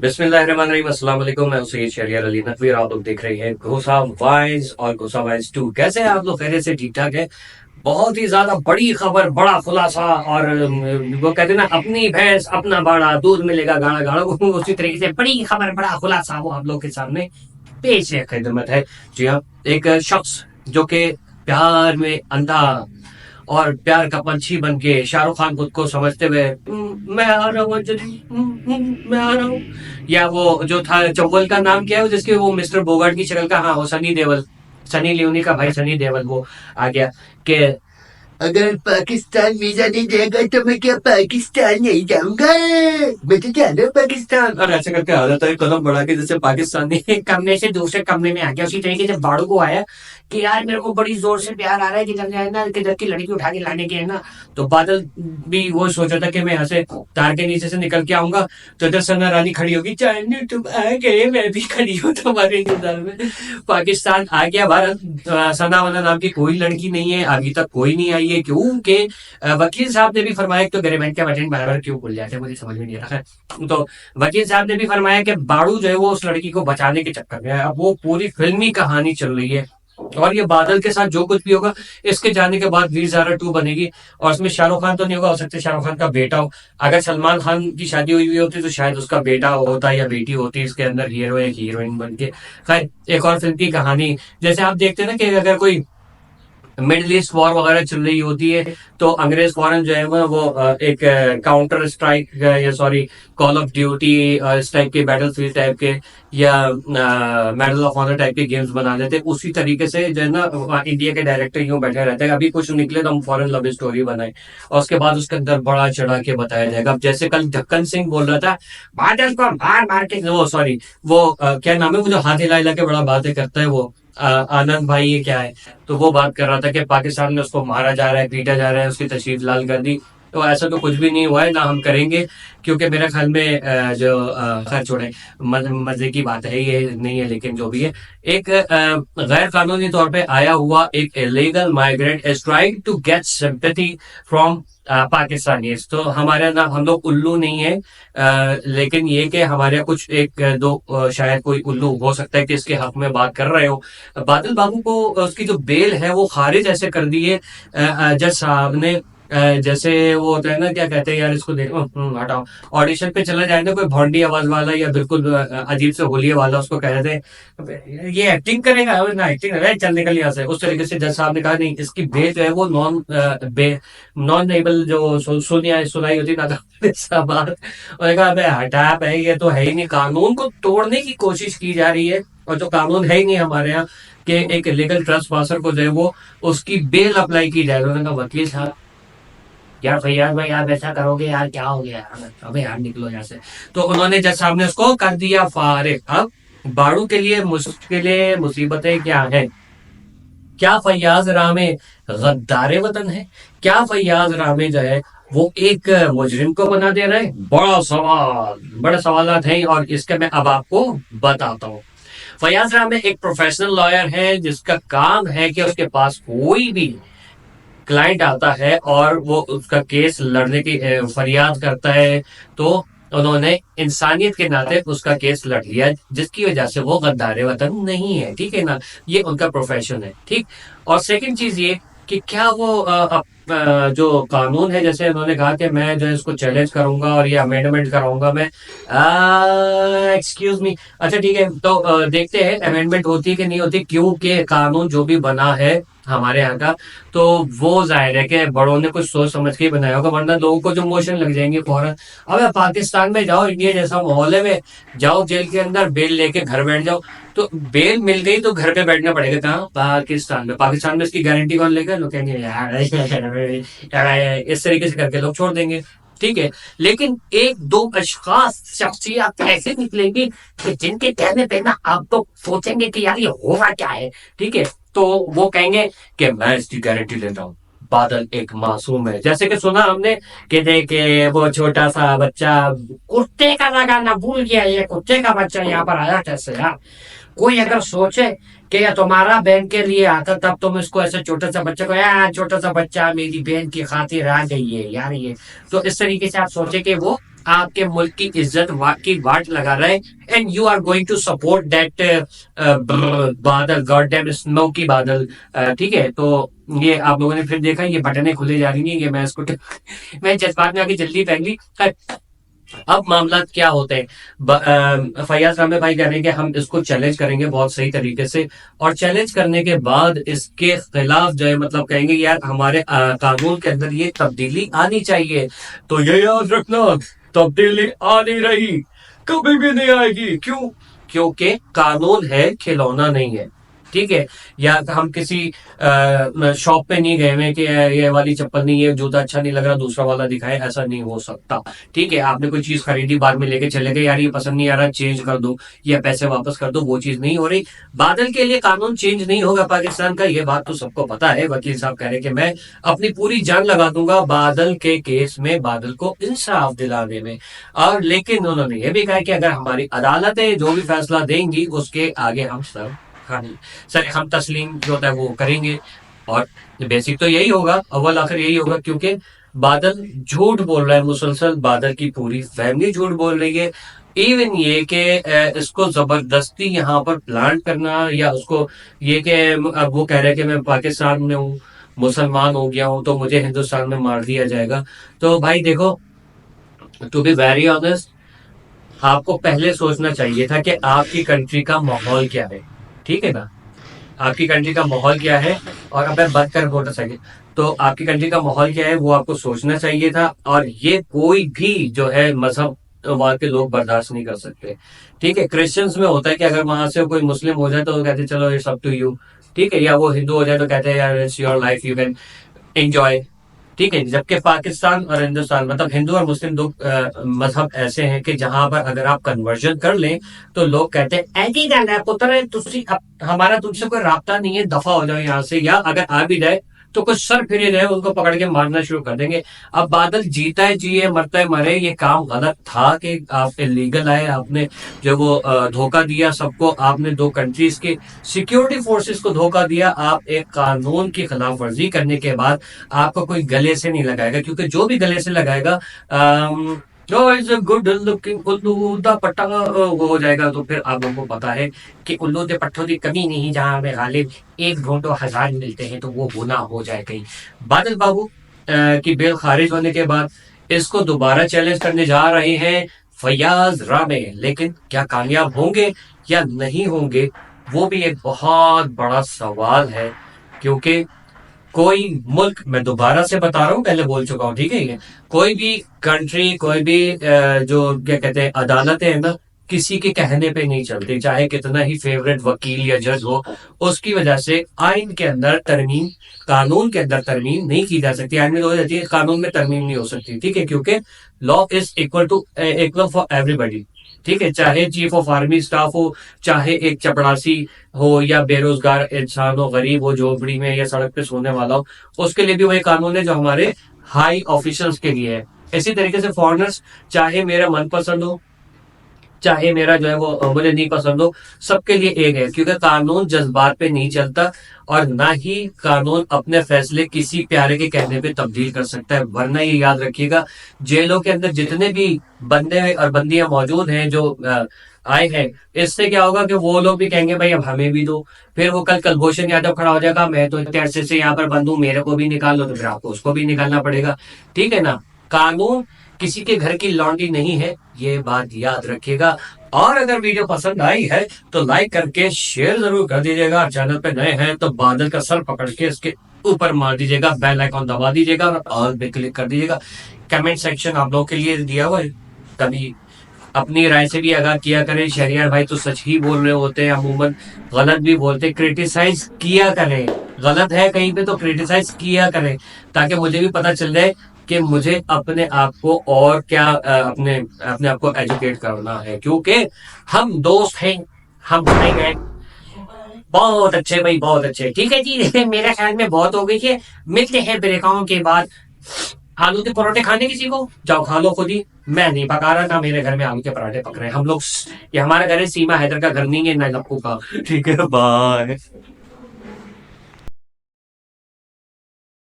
बिस्मिल्लाहिर्रहमानिर्रहीम, अस्सलाम वालेकुम। मैं सैयद शहरियार अली नकवी और आप लोग देख रहे हैं घोसा वाइज और घोसा वाइज 2। कैसे हैं आप लोग? खैरियत से? ठीक ठाक है? बहुत ही ज्यादा बड़ी खबर, बड़ा खुलासा और वो कहते हैं ना, अपनी भैंस अपना बाड़ा, दूध मिलेगा गाढ़ा गाढ़ा। उसी तरीके से बड़ी खबर, बड़ा खुलासा वो आप लोग के सामने पेश है, खिदमत है। जी हाँ, एक शख्स जो कि प्यार में अंधा और प्यार का पंछी बन के शाहरुख खान खुद को समझते हुए मैं आ रहा हूँ अंजलि, मैं आ रहा हूँ। या वो जो था चौबल का नाम क्या है, जिसके वो मिस्टर बोगाट की शक्ल का, हाँ वो सनी देओल, सनी लियोनी का भाई सनी देओल, वो आ गया कि अगर पाकिस्तान वीजा नहीं देगा तो मैं क्या पाकिस्तान नहीं जाऊंगा, मैं तो जा रहा हूँ पाकिस्तान। और ऐसे करके आ जाता है कदम बढ़ा के, जैसे पाकिस्तानी कमरे से दूसरे कमरे में आ गया। उसी तरीके से बाड़ू को आया कि यार मेरे को बड़ी जोर से प्यार आ रहा है, किधर जाए ना, किधर की लड़की उठा के लाने के है ना। तो बादल भी वो सोचा था कि मैं यहाँ से तार के नीचे से निकल के आऊंगा, तो इधर सना रानी खड़ी होगी, चाहे तुम आ गए मैं भी खड़ी हूँ तुम्हारे इंतजार में। पाकिस्तान आ गया भारत। सना वना नाम की कोई लड़की नहीं है, अभी तक कोई नहीं आई है, क्योंकि वकील साहब ने भी फरमाया। तो गरीबन के वचन बराबर क्यों भूल जाते हैं, मुझे समझ में नहीं आ रहा है। तो वकील साहब ने भी फरमाया कि बाड़ू जो है वो उस लड़की को बचाने के चक्कर में है। अब वो पूरी फिल्मी कहानी चल रही है और ये बादल के साथ जो कुछ भी होगा, इसके जाने के बाद वीर ज़ारा 2 बनेगी। और इसमें शाहरुख खान तो नहीं होगा, हो सकता है शाहरुख खान का बेटा हो। अगर सलमान खान की शादी हुई हुई होती तो शायद उसका बेटा होता या बेटी होती इसके अंदर हीरो या हीरोइन बन के। खैर, एक और फिल्म की कहानी, जैसे आप देखते हैं ना कि अगर कोई मिडिल ईस्ट वॉर वगैरह चल रही होती है तो अंग्रेज फौरन जो है वो एक काउंटर स्ट्राइक या सॉरी कॉल ऑफ ड्यूटी इस टाइप के, बैटल फील्ड टाइप के या मेडल ऑफ ऑनर टाइप के गेम्स बना लेते हैं। उसी तरीके से जो है ना, इंडिया के डायरेक्टर यूं बैठे रहते हैं, अभी कुछ निकले तो हम फॉरन लव स्टोरी बनाए और उसके बाद उसके अंदर बड़ा चढ़ा के बताया जाएगा। अब जैसे कल ढक्कन सिंह बोल रहा था, बादल को मार मार के, वो सॉरी वो क्या नाम है, वो जो हाथ हिला हिला के बड़ा बातें करता है, वो आनंद भाई ये क्या है। तो वो बात कर रहा था कि पाकिस्तान में उसको मारा जा रहा है, पीटा जा रहा है, उसकी तशरीफ लाल कर दी। तो ऐसा तो कुछ भी नहीं हुआ है, ना हम करेंगे, क्योंकि मेरे ख्याल में खैर छोड़े, मजे की बात है ये नहीं है, लेकिन जो भी है, एक गैर कानूनी तौर पे आया हुआ एक illegal migrant is trying to get sympathy from Pakistani. तो हमारे ना, हम लोग उल्लू नहीं है, लेकिन ये कि हमारे यहाँ कुछ एक दो शायद कोई उल्लू हो सकता है कि इसके हक में बात कर रहे हो। बादल बाबू को उसकी जो बेल है वो खारिज ऐसे कर दी है जज साहब ने। जैसे वो होता है ना, क्या कहते हैं यार इसको, देखो हटाओ, ऑडिशन पे चला जाए ना कोई भौंडी आवाज वाला या बिल्कुल अजीब से होलिया वाला, उसको कह रहे थे ये एक्टिंग करेगा, ना एक्टिंग है, चल निकल यहाँ से। उस तरीके से जज साहब ने कहा नहीं, इसकी बेल जो है वो नॉन नेबल जो सुनाई होती ना बात। और कहा अबे हटा है, ये तो है ही नहीं, कानून को तोड़ने की कोशिश की जा रही है और जो कानून है ही नहीं हमारे यहाँ कि एक लीगल ट्रस्ट पासर को जो है वो उसकी बेल अप्लाई की जाए। उन्होंने कहा वकील साहब, यार फैयाज भाई आप ऐसा करोगे यार, क्या हो गया यार, अबे यार निकलो यहाँ से। तो उन्होंने जज साहब ने उसको कर दिया फारिग। अब बाड़ू के लिए मुश्किलें मुसीबतें क्या है? क्या फैयाज रामे गद्दारे वतन है? क्या फैयाज रामे जो है वो एक मुजरिम को बना दे रहे हैं? बड़ा सवाल, बड़े सवालात हैं और इसके मैं अब आपको बताता हूँ। फैयाज रामे एक प्रोफेशनल लॉयर है जिसका काम है कि उसके पास कोई भी क्लाइंट आता है और वो उसका केस लड़ने की फरियाद करता है, तो उन्होंने इंसानियत के नाते उसका केस लड़ लिया, जिसकी वजह से वो गद्दारे वतन नहीं है, ठीक है ना। ये उनका प्रोफेशन है, ठीक। और सेकंड चीज ये कि क्या वो जो कानून है, जैसे उन्होंने कहा कि मैं जो है इसको चैलेंज करूंगा और ये अमेंडमेंट कराऊंगा मैं, एक्सक्यूज मी, अच्छा ठीक है, तो देखते हैं अमेंडमेंट होती है कि नहीं होती, क्योंकि कानून जो भी बना है हमारे यहाँ का, तो वो जाहिर है कि बड़ों ने कुछ सोच समझ के ही बनाया होगा, वरना लोगों को जो मोशन लग जाएंगे फौरन। अबे पाकिस्तान में जाओ, इंडिया जैसा माहौल है, में जाओ जेल के अंदर, बेल लेके घर बैठ जाओ। तो बेल मिल गई तो घर पे बैठना पड़ेगा, कहाँ? पाकिस्तान में। पाकिस्तान में इसकी गारंटी कौन लेगा? लोग कहेंगे यार इस तरीके से करके लोग छोड़ देंगे, ठीक है। लेकिन एक दो अशखास, शख्सियत ऐसे निकलेंगी कि जिनके कहने पे ना आप तो सोचेंगे कि यार ये होगा क्या है, ठीक है। तो वो कहेंगे कि मैं इसकी गारंटी लेता हूँ, बादल एक मासूम है। जैसे कि सुना हमने कि देखे वो छोटा सा बच्चा, कुत्ते का लगाना भूल गया, ये कुत्ते का बच्चा यहाँ पर आया कैसे यार? कोई अगर सोचे कि या तुम्हारा बहन के लिए आता, तब तुम इसको ऐसे छोटा सा बच्चा को, यार छोटा सा बच्चा मेरी बहन की खातिर आ गई है यार ये। तो इस तरीके से आप सोचे कि वो आपके मुल्क की इज्जत की वाट लगा रहा है, and you are going to support that Badal, goddamn smoky Badal. ठीक है, तो ये आप लोगों ने फिर देखा, ये बटनें खुले जा रही हैं, ये मैं इसको मैं जज्बात में आके जल्दी पहन ली। अब मामला क्या होते हैं, फैयाज रामे भाई कह रहे हैं कि हम इसको चैलेंज करेंगे बहुत सही तरीके से, और चैलेंज करने के बाद इसके खिलाफ जो है मतलब कहेंगे यार हमारे कानून के अंदर ये तब्दीली आनी चाहिए। तो ये याद रखना, तब्दीली आ नहीं रही, कभी भी नहीं आएगी। क्यों? क्योंकि कानून है, खिलौना नहीं है। ठीक है, या हम किसी शॉप पे नहीं गए हुए कि ये वाली चप्पल नहीं, ये जूता अच्छा नहीं लग रहा, दूसरा वाला दिखाए, ऐसा नहीं हो सकता। ठीक है, आपने कोई चीज खरीदी, बाद में लेके चले गए, यार ये पसंद नहीं आ रहा, चेंज कर दो या पैसे वापस कर दो, वो चीज नहीं हो रही। बादल के लिए कानून चेंज नहीं होगा पाकिस्तान का, ये बात तो सबको पता है। वकील साहब कह रहे हैं कि मैं अपनी पूरी जान लगा दूंगा बादल के केस में, बादल को इंसाफ दिलाने में। और लेकिन उन्होंने ये भी कहा कि अगर हमारी अदालतें जो भी फैसला देंगी उसके आगे हम सब सर हम तस्लीम जो होता है वो करेंगे। और बेसिक तो यही होगा, अव्वल आखिर यही होगा, क्योंकि बादल झूठ बोल रहा है मुसलसल, बादल की पूरी फैमिली झूठ बोल रही है। इवन ये कि इसको जबरदस्ती यहाँ पर प्लांट करना, या उसको ये कि अब वो कह रहे हैं कि मैं पाकिस्तान में हूँ, मुसलमान हो गया हूँ, तो मुझे हिंदुस्तान में मार दिया जाएगा। तो भाई देखो, टू बी वेरी ऑनेस्ट, आपको पहले सोचना चाहिए था कि आपकी कंट्री का माहौल क्या है। ठीक है ना, आपकी कंट्री का माहौल क्या है, और अब मैं बंद कर मोटरसाइकिल, तो आपकी कंट्री का माहौल क्या है वो आपको सोचना चाहिए था। और ये कोई भी जो है मजहब वहां के लोग बर्दाश्त नहीं कर सकते। ठीक है, क्रिश्चियंस में होता है कि अगर वहां से कोई मुस्लिम हो जाए तो वो कहते हैं चलो इट्स अप टू यू। ठीक है, या वो हिंदू हो जाए तो कहते हैं यार it's your life, you can enjoy. ठीक है, जबकि पाकिस्तान और हिंदुस्तान मतलब हिंदू और मुस्लिम दो मजहब ऐसे हैं कि जहां पर अगर आप कन्वर्जन कर लें तो लोग कहते हैं ऐसी गल है पुत्र, हमारा तुमसे कोई राब्ता नहीं है, दफा हो जाओ यहाँ से, या अगर आ भी जाए तो कुछ सर फिरे जाए उनको पकड़ के मारना शुरू कर देंगे। अब बादल जीता है जिए, मरता है मरे, ये काम गलत था कि आप इलीगल आए, आपने जो वो धोखा दिया सबको, आपने दो कंट्रीज के सिक्योरिटी फोर्सेस को धोखा दिया। आप एक कानून की खिलाफ वर्जी करने के बाद आपको कोई गले से नहीं लगाएगा, क्योंकि जो भी गले से लगाएगा गुड लुकिंग उल्लू दा पट्टा वो हो जाएगा। तो फिर आप लोगों को पता है कि उल्लू दे पट्टों की कमी नहीं, जहां हमें गालिब एक ढूंढो हजार मिलते हैं, तो वो गुना हो जाए कहीं। बादल बाबू की बेल खारिज होने के बाद इसको दोबारा चैलेंज करने जा रहे हैं फैयाज रामे, लेकिन क्या कामयाब होंगे या नहीं होंगे वो भी एक बहुत बड़ा सवाल है। क्योंकि कोई मुल्क, मैं दोबारा से बता रहा हूँ, पहले बोल चुका हूँ, ठीक है, ये कोई भी कंट्री, कोई भी जो क्या कहते हैं अदालतें हैं ना, किसी के कहने पे नहीं चलती, चाहे कितना ही फेवरेट वकील या जज हो। उसकी वजह से आइन के अंदर तरमीम, कानून के अंदर तरमीम नहीं की जा सकती। आइन में हो जाती है, कानून में तरमीम नहीं हो सकती। ठीक है, क्योंकि law is equal for everybody. ठीक है, चाहे चीफ ऑफ आर्मी स्टाफ हो, चाहे एक चपड़ासी हो, या बेरोजगार इंसान हो, गरीब हो, झोपड़ी में या सड़क पे सोने वाला हो, उसके लिए भी वही कानून है जो हमारे हाई ऑफिशियल्स के लिए है। इसी तरीके से फॉरेनर्स, चाहे मेरा मनपसंद हो, चाहे मेरा जो है वो मुझे नहीं पसंद हो, सबके लिए एक है, क्योंकि कानून जज्बात पे नहीं चलता, और ना ही कानून अपने फैसले किसी प्यारे के कहने पे तब्दील कर सकता है। वरना ये याद रखिएगा, जेलों के अंदर जितने भी बंदे और बंदियां मौजूद हैं जो आए हैं, इससे क्या होगा कि वो लोग भी कहेंगे भाई अब हमें भी दो। फिर वो कल कुलभूषण यादव खड़ा हो जाएगा, मैं तो इतने अरसे से यहाँ पर बंद हूं, मेरे को भी निकाल लो, तो फिर आपको उसको भी निकालना पड़ेगा। ठीक है ना, कानून किसी के घर की लॉन्ड्री नहीं है, ये बात याद रखिएगा। और अगर वीडियो पसंद आई है तो लाइक करके शेयर जरूर कर दीजिएगा। चैनल पे नए हैं तो बादल का सर पकड़ के इसके ऊपर मार दीजिएगा, बेल आइकॉन दबा दीजिएगा और ऑल पे क्लिक कर दीजिएगा। कमेंट सेक्शन आप लोगों के लिए दिया हुआ है, कभी अपनी राय से भी आगाह किया करें। शहरियार भाई तो सच ही बोल रहे होते हैं, अमूमन गलत भी बोलते हैं। क्रिटिसाइज किया करें, गलत है कहीं पे तो क्रिटिसाइज किया करें, ताकि मुझे भी पता चल जाए कि मुझे अपने आप को और क्या अपने अपने आप को एजुकेट करना है। क्योंकि हम दोस्त हैं, हम भाई हैं। बहुत अच्छे भाई, बहुत अच्छे। ठीक है जी, मेरे ख्याल में बहुत हो गई है। मिलते हैं ब्रेकाओं के बाद। आलू के परोठे खाने किसी को, जाओ खा लो खुद ही। मैं नहीं पका रहा था, मेरे घर में आलू के पराठे पक रहे हैं। हम लोग, ये हमारा घर है, सीमा हैदर का घर नहीं है, ना लप्पू का। ठीक है, बाय।